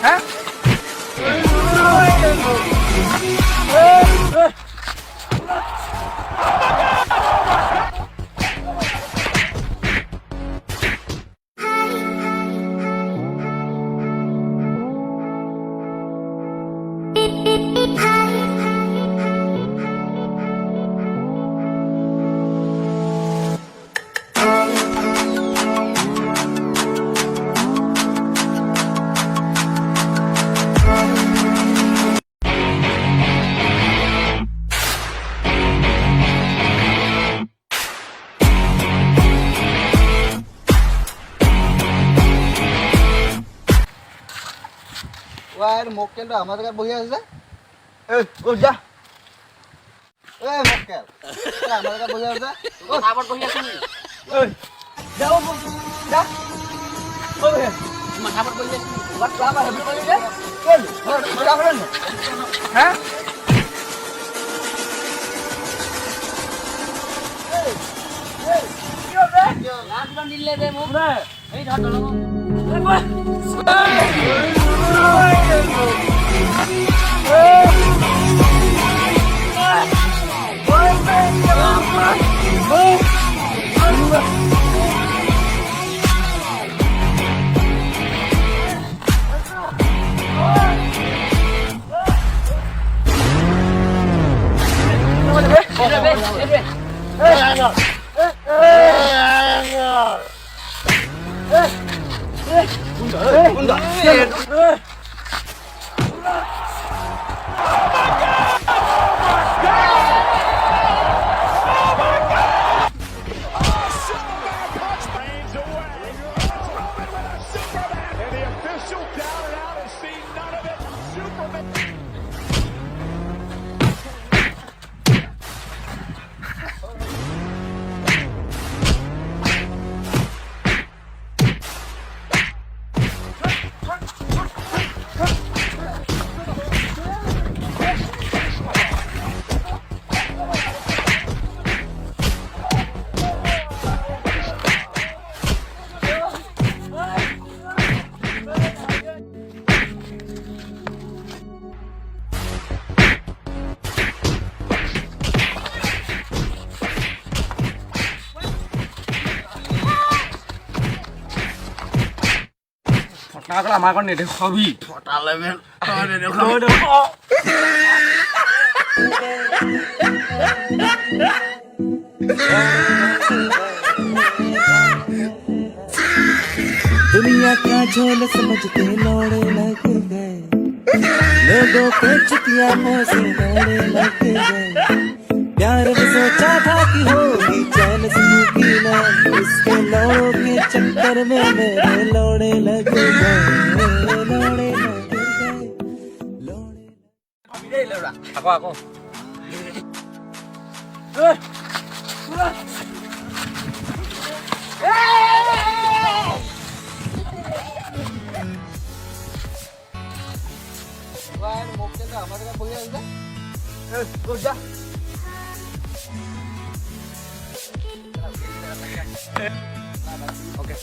hả? মক্কেলটা আমার কাছে বসে আছে এই ও যা এই মক্কেল আমার কাছে বসে আছে ও আবার বসে আছে এই যাও যা ও হে মাথা আবার বসে আছে বাট আবার হেবি বসে আছে এই ওটা করেন হ্যাঁ এই এই কি হবে লাস্ট রাউন্ড দিলে দে মুখ রে এই ধর ধর Nakala makan ni deh hobi. ফটা লেভেল আরে दुनिया का झोल समझ के लौड़े लग गए लोगों के चुतिया से लौड़े लग गए प्यार में सोचा था कि होगी चैन की ना इसके लौड़ों के चक्कर में मेरे लौड़े लग गए लौड़े लग गए लौड़े Aku. মক্কেলটা আমার কাছে বসে আছে এই ও যা ওকে